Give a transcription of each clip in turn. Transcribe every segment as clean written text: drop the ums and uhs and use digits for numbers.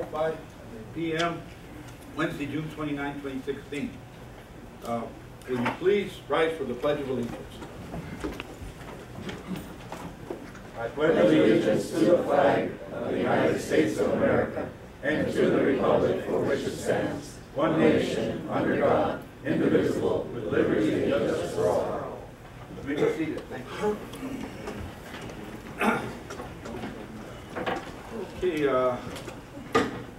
6:05 p.m. Wednesday, June 29, 2016. Will you please rise for the Pledge of Allegiance? I pledge allegiance to the flag of the United States of America and to the republic for which it stands, one nation, under God, indivisible, with liberty and justice for all. You may be seated. Thank you. Okay,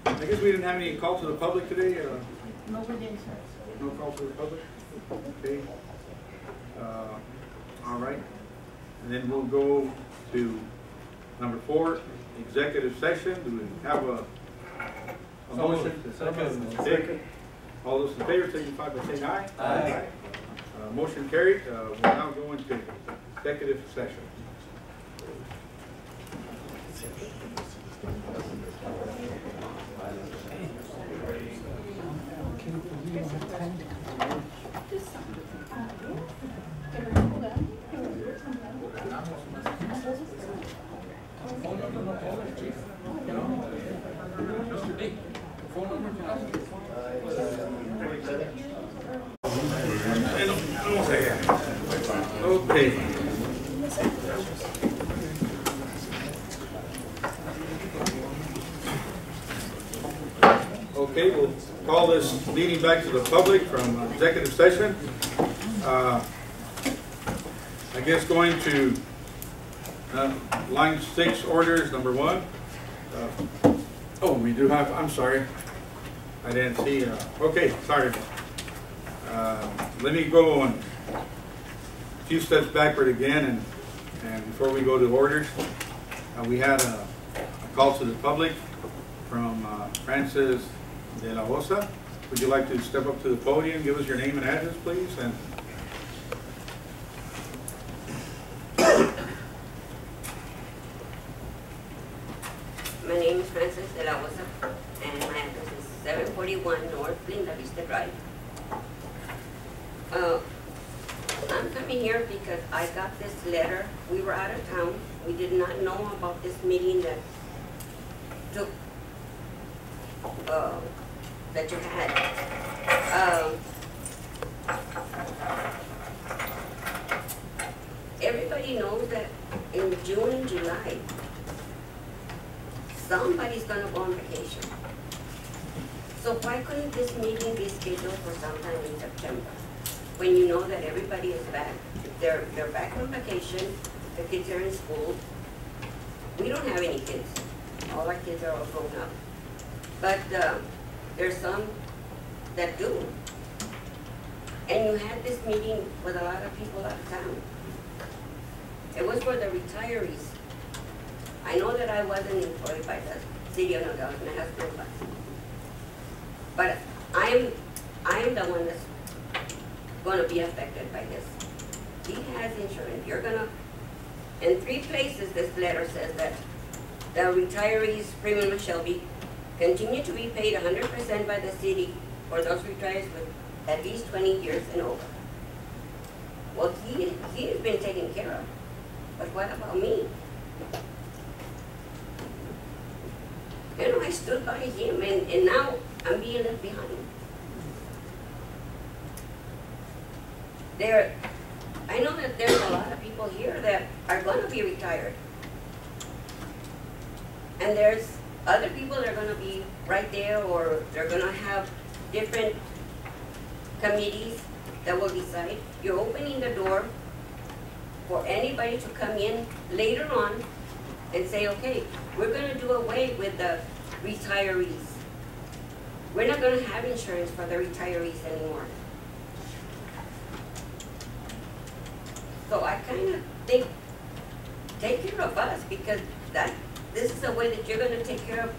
I guess we didn't have any call to the public today. No, we didn't. No call to the public? Okay. All right. And then we'll go to number 4, executive session. Do we have a motion? Second. All those in favor signify by saying aye. Aye. Motion carried. We'll now go into executive session. Okay. Okay, we'll call this meeting back to the public from executive session. I guess going to line 6 orders, number 1. Oh, we do have, I'm sorry. I didn't see, okay, sorry. Let me go on a few steps backward again, and before we go to orders, we had a call to the public from Francis de la Osa. Would you like to step up to the podium, give us your name and address, please? And my name is Francis de la Osa, and my address is 741 North Linda Vista Drive. I'm coming here because I got this letter. We were out of town. We did not know about this meeting that took that you had. Everybody knows that in June and July, somebody's going to go on vacation. So why couldn't this meeting be scheduled for sometime in September? When you know that everybody is back, they're back on vacation, the kids are in school. We don't have any kids. All our kids are all grown up. But there's some that do. And you had this meeting with a lot of people out of town. It was for the retirees. I know that I wasn't employed by the city of Nogales, my husband was. But I am the one that's going to be affected by this. He has insurance. You're going to, in 3 places this letter says that the retirees' premium shall be continue to be paid 100% by the city for those retirees with at least 20 years and over. Well, he has been taken care of. But what about me? You know, I stood by him, and now I'm being left behind. I know that there's a lot of people here that are going to be retired. And there's other people that are going to be right there, or they're going to have different committees that will decide. You're opening the door for anybody to come in later on and say, okay, we're going to do away with the retirees. We're not going to have insurance for the retirees anymore. So I kind of think, take care of us, because this is a way that you're going to take care of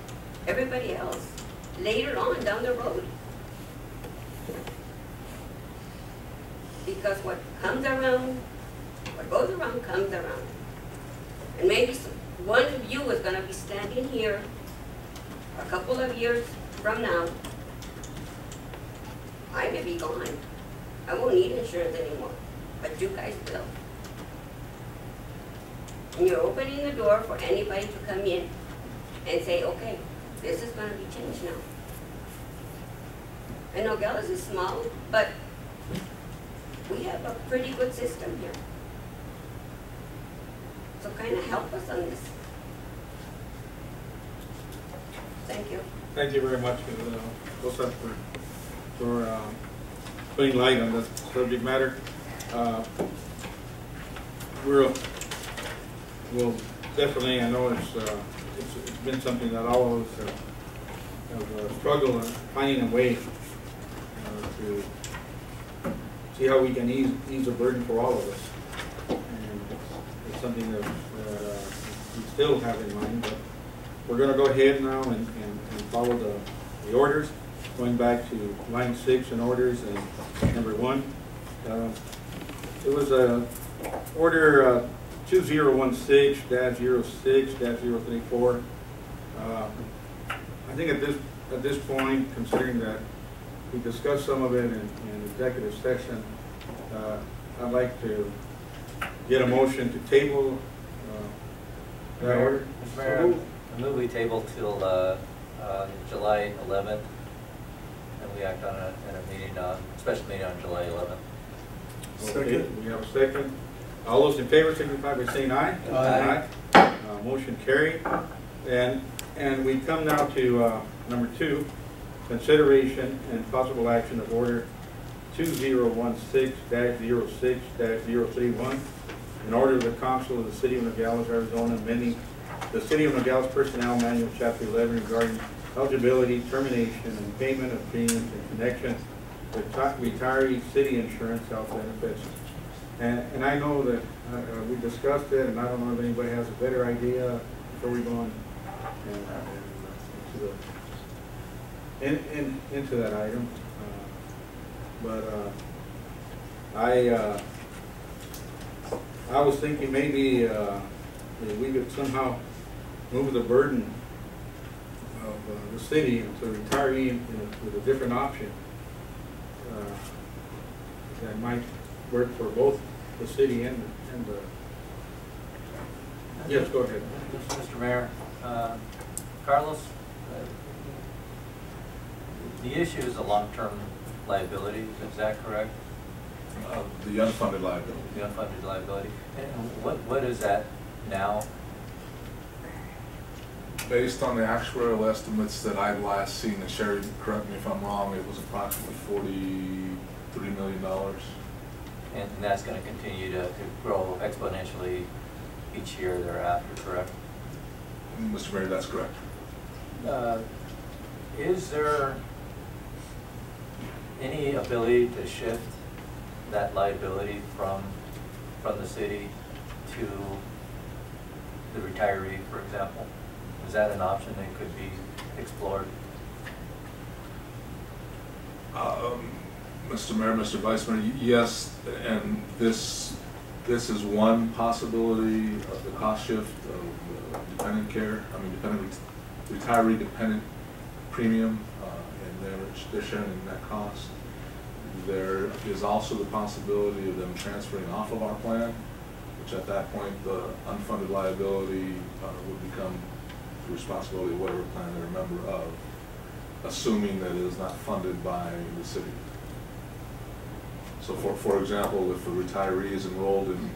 everybody else later on down the road. Because what comes around, what goes around comes around. And maybe one of you is going to be standing here a couple of years from now. I may be gone. I won't need insurance anymore, but you guys will. And you're opening the door for anybody to come in and say, okay, This is gonna be changed now. And Nogales is small, but we have a pretty good system here. So kind of help us on this. Thank you. Thank you very much, Rosa, for putting light on this subject matter. We'll definitely, I know it's been something that all of us have struggled in finding a way to see how we can ease the burden for all of us. And it's something that we still have in mind, but we're going to go ahead now and follow the orders, going back to line 6 in orders and number 1. It was order 2016-06-034. I think at this point, considering that we discussed some of it in executive session, I'd like to get a motion to table that order. Mr. Mayor, I move we table till July 11th, and we act on it in a meeting special meeting on July 11th. Okay, we have a second. All those in favor signify by saying aye. Aye. Motion carried. And we come now to number 2, consideration and possible action of order 2016-06-031, in order of the Council of the City of Nogales, Arizona, amending the City of Nogales Personnel Manual, Chapter 11, regarding eligibility, termination, and payment of premiums in connection with retiree city insurance health benefits. And I know that we discussed it, and I don't know if anybody has a better idea before we go on into that item. I was thinking maybe we could somehow move the burden of the city to retiree with a different option that might work for both the city and the. Yes, go ahead. Mr. Mayor, Carlos, the issue is a long-term liability, is that correct? The unfunded liability. The unfunded liability. And what is that now? Based on the actuarial estimates that I've last seen, and Sherry, correct me if I'm wrong, it was approximately $43 million. And that's going to continue to grow exponentially each year thereafter, correct? Mr. Mayor, that's correct. Is there any ability to shift that liability from the city to the retiree, for example? Is that an option that could be explored? Mr. Mayor, Mr. Vice Mayor, yes, and this is one possibility of the cost shift of dependent care. I mean, retiree dependent premium, and they're sharing in that cost. There is also the possibility of them transferring off of our plan, which at that point the unfunded liability would become the responsibility of whatever plan they're a member of, assuming that it is not funded by the city. So for example, if a retiree is enrolled in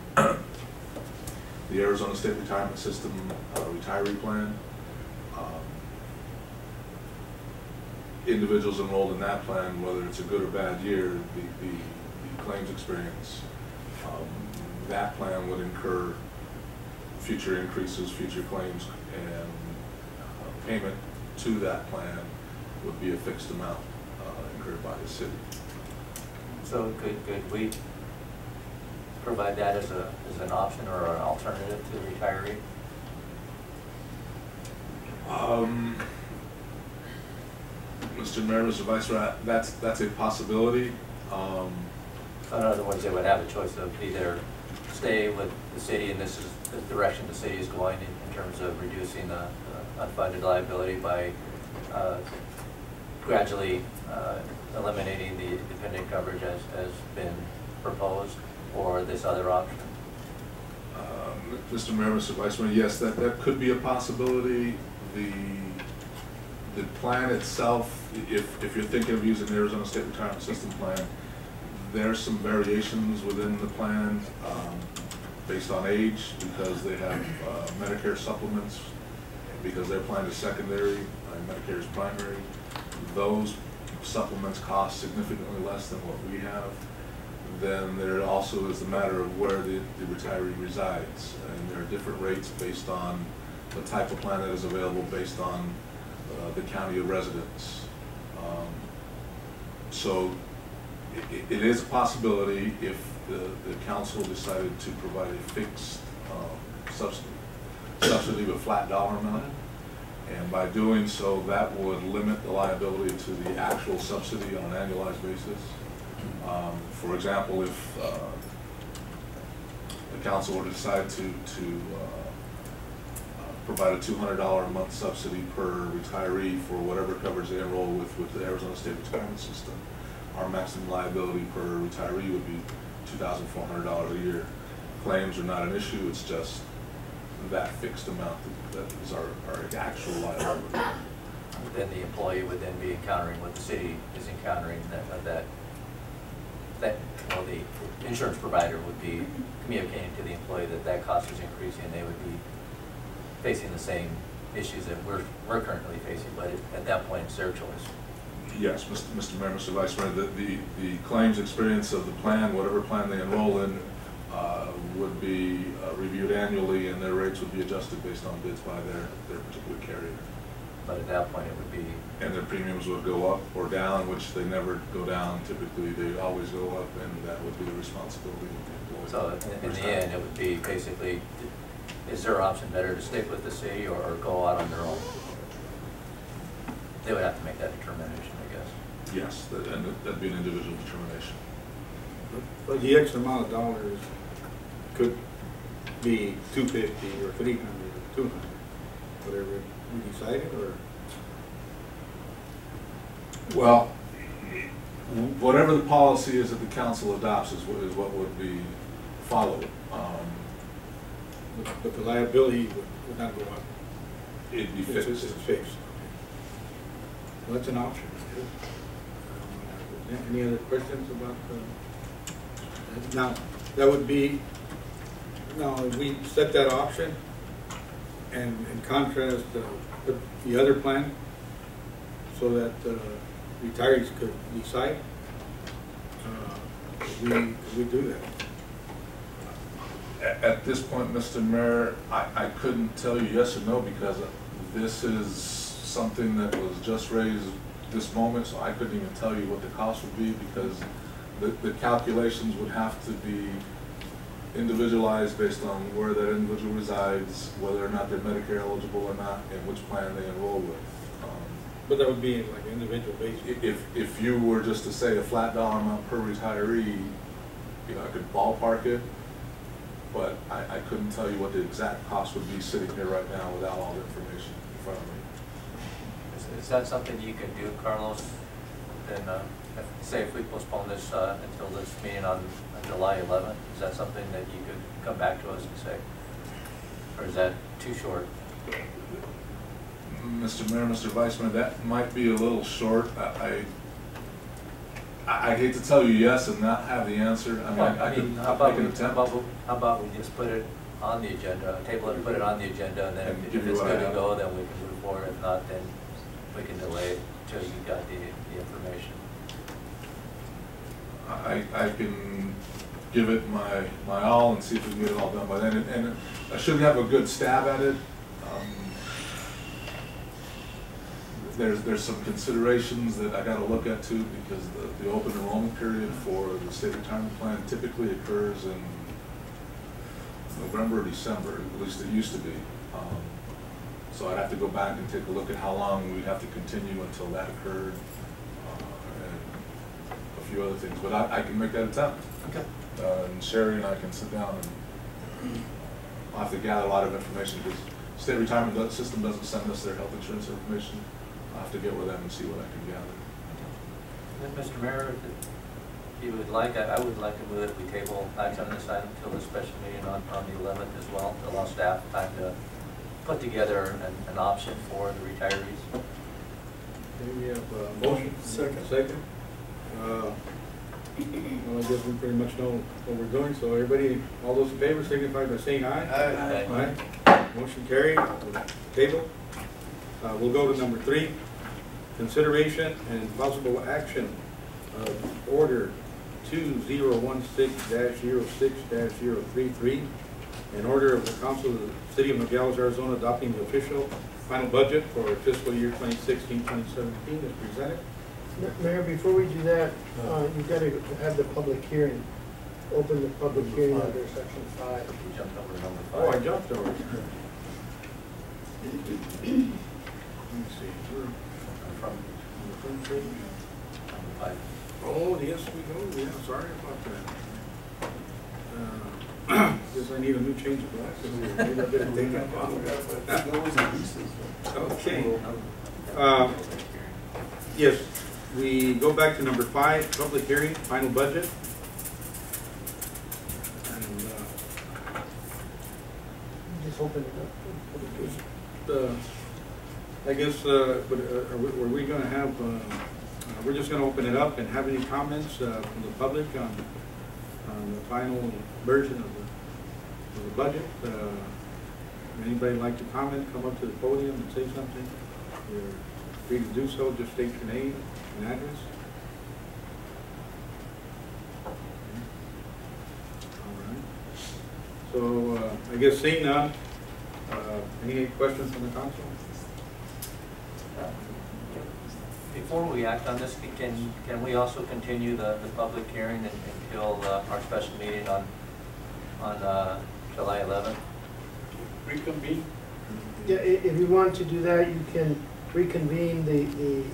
the Arizona State Retirement System retiree plan, individuals enrolled in that plan, whether it's a good or bad year, the claims experience, that plan would incur future increases, future claims, and payment to that plan would be a fixed amount incurred by the city. So could we provide that as an option or an alternative to the retiree? Mr. Mayor, Mr. Vice Mayor, that's a possibility. So in other words, they would have a choice of either stay with the city, and this is the direction the city is going in terms of reducing the unfunded liability by gradually eliminating the dependent coverage as been proposed, or this other option? Mr. Mayor, Mr. Vice Mayor, yes, that could be a possibility. The plan itself, if you're thinking of using the Arizona State Retirement System plan, there's some variations within the plan based on age, because they have Medicare supplements, because their plan is secondary, Medicare is primary. Those supplements cost significantly less than what we have. Then there also is the matter of where the retiree resides, and there are different rates based on the type of plan that is available based on the county of residence. So it is a possibility if the council decided to provide a fixed subsidy with a flat dollar amount. And by doing so, that would limit the liability to the actual subsidy on an annualized basis. For example, if the council were to decide to provide a $200 a month subsidy per retiree for whatever coverage they enroll with the Arizona State Retirement System, our maximum liability per retiree would be $2,400 a year. Claims are not an issue, it's just that fixed amount that is our actual liability. Then the employee would then be encountering what the city is encountering, that well, the insurance provider would be communicating to the employee that cost is increasing, and they would be facing the same issues that we're currently facing, but at that point it's their choice. Yes, Mr. Mayor, Mr. Vice Mayor, the claims experience of the plan, whatever plan they enroll in, would be reviewed annually, and their rates would be adjusted based on bids by their particular carrier. But at that point it would be... And their premiums would go up or down, which they never go down. Typically they always go up, and that would be the responsibility of the employee. So in the end, it would be basically, is their option better to stick with the city or go out on their own? They would have to make that determination, I guess. Yes, and that'd be an individual determination. But the X amount of dollars could be $250 or $300 or $200, whatever we decided, or? Well, whatever the policy is that the council adopts is what would be followed. But the liability would not go up. It'd be fixed. It's fixed. Well, that's an option. Any other questions about now, that would be, now if we set that option and in contrast the other plan so that retirees could decide, we do that. At this point, Mr. Mayor, I couldn't tell you yes or no, because this is something that was just raised this moment, so I couldn't even tell you what the cost would be, because the calculations would have to be individualized based on where that individual resides, whether or not they're Medicare eligible or not, and which plan they enroll with. But that would be like an individual basis. If you were just to say a flat dollar amount per retiree, you know, I could ballpark it, but I couldn't tell you what the exact cost would be sitting here right now without all the information in front of me. Is that something you can do, Carlos? Then, say if we postpone this until this meeting on July 11th, is that something that you could come back to us and say? Or is that too short? Mr. Mayor, Mr. Vice Mayor, that might be a little short. I hate to tell you yes and not have the answer. I mean, how about we just put it on the agenda, table it, put it on the agenda, and then if it's good to go, then we can move forward. If not, then we can delay until you got the information. I can give it my all and see if we can get it all done by then. And I should have a good stab at it. There's some considerations that I got to look at too, because the open enrollment period for the state retirement plan typically occurs in November or December, at least it used to be. So I'd have to go back and take a look at how long we'd have to continue until that occurred, and a few other things. But I can make that attempt. Okay. And Sherry and I can sit down and I'll have to gather a lot of information, because the state retirement system doesn't send us their health insurance information. I'll have to get with them and see what I can gather. Then, Mr. Mayor, if you would like, I would like to move that we table action on this item until the special meeting on the 11th as well, to allow staff time to put together an option for the retirees. Okay, we have a motion. Second. Second. Well, I guess we pretty much know what we're doing, so everybody, all those in favor signify by saying aye. Aye. Aye. Motion carried. Table. We'll go to number 3. Consideration and possible action of order 2016-06-033, in order of the Council of the City of Nogales, Arizona, adopting the official final budget for fiscal year 2016-2017 as presented. Mayor, before we do that, you've got to have the public hearing. Open the public hearing under section 5. You jumped over to number 5. Oh, I jumped over it. Let me see. From On the front page. number 5. Oh, yes, we go. Yeah, sorry about that. Guess I need a new change of glasses. Maybe I didn't take that off. Okay. Yes, we go back to number 5, public hearing, final budget. And Just open it up. I guess, were we going to have, we're just going to open it up and have any comments from the public on the final version of the budget? Anybody like to comment, come up to the podium and say something? You're free to do so, just state your name and address. All right. So, I guess seeing none, any questions from the council? Before we act on this, can we also continue the public hearing until our special meeting on July 11th? Reconvene? Yeah, if you want to do that, you can reconvene the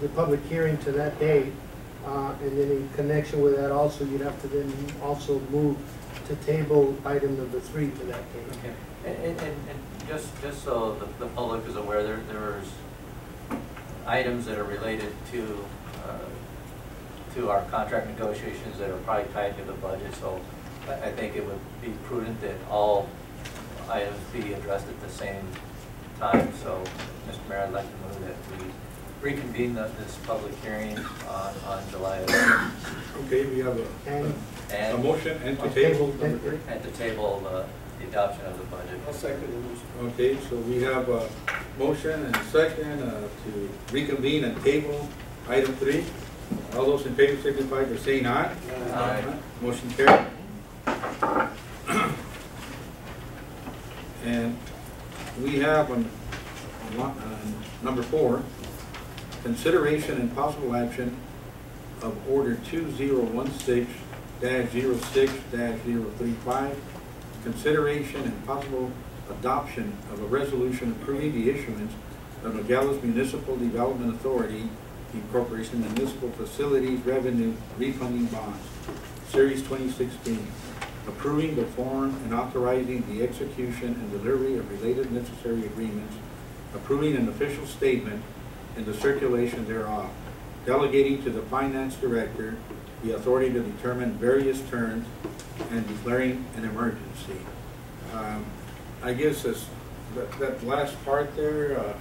public hearing to that date. And then in connection with that also, you'd have to then also move to table item number 3 to that date. Okay. And just so the public is aware, there's items that are related to our contract negotiations that are probably tied to the budget. So I think it would be prudent that all items be addressed at the same time. So, Mr. Mayor, I'd like to move that we reconvene this public hearing on July 11th. Okay, we have a motion and to table number 3. And to table the adoption of the budget. I'll second the motion. Okay, so we have a motion and a second to reconvene and table item 3. All those in favor signify by saying aye. Aye. Motion carried. And we have on number 4, consideration and possible action of order 2016-06-035, consideration and possible adoption of a resolution approving the issuance of Nogales Municipal Development Authority Incorporation Municipal Facilities Revenue Refunding Bonds, Series 2016, approving the form and authorizing the execution and delivery of related necessary agreements, approving an official statement and the circulation thereof, delegating to the Finance Director the authority to determine various terms, and declaring an emergency. I guess that last part there,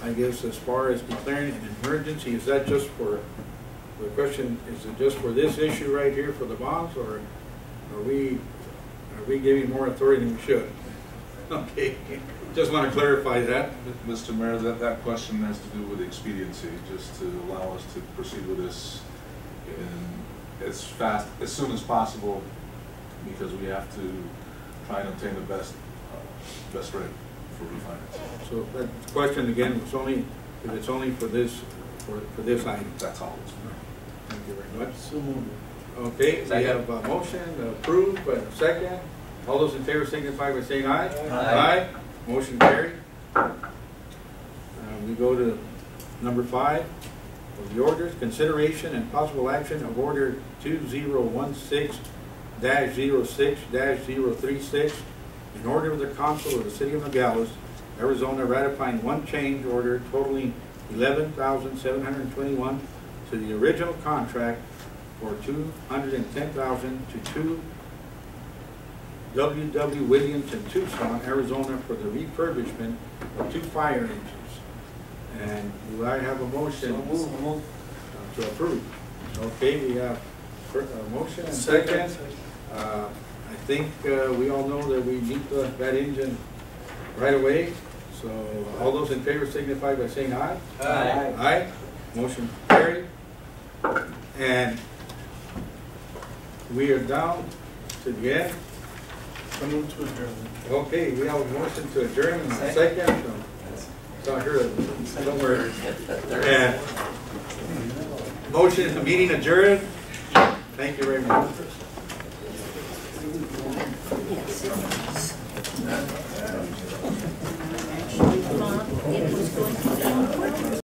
I guess as far as declaring an emergency, is that just for, the question, is it just for this issue right here for the bonds, or are we giving more authority than we should? Okay, just want to clarify that. Mr. Mayor, that question has to do with expediency, just to allow us to proceed with this as soon as possible, because we have to try and obtain the best rate for refinance. So that question again, was only, if it's only for this item. That's all. Thank you very much. So moved. Okay, we Second. have a motion approved, but a second. All those in favor signify by saying aye. Aye. Motion carried. We go to number 5 of the orders, consideration and possible action of order 2016-06-036, in order of the Council of the City of Nogales, Arizona, ratifying one change order totaling $11,721 to the original contract for $210,000 to 2 W.W. Williams in Tucson, Arizona, for the refurbishment of 2 fire engines And do I have a motion to approve? Okay, we have a motion and second. I think we all know that we need that engine right away. So all those in favor signify by saying aye. Aye. Aye. Motion carried. And we are down to the end. Okay, we have a motion to adjourn in a second. So here, don't worry. And motion, the meeting adjourned. Thank you very much. It was going to be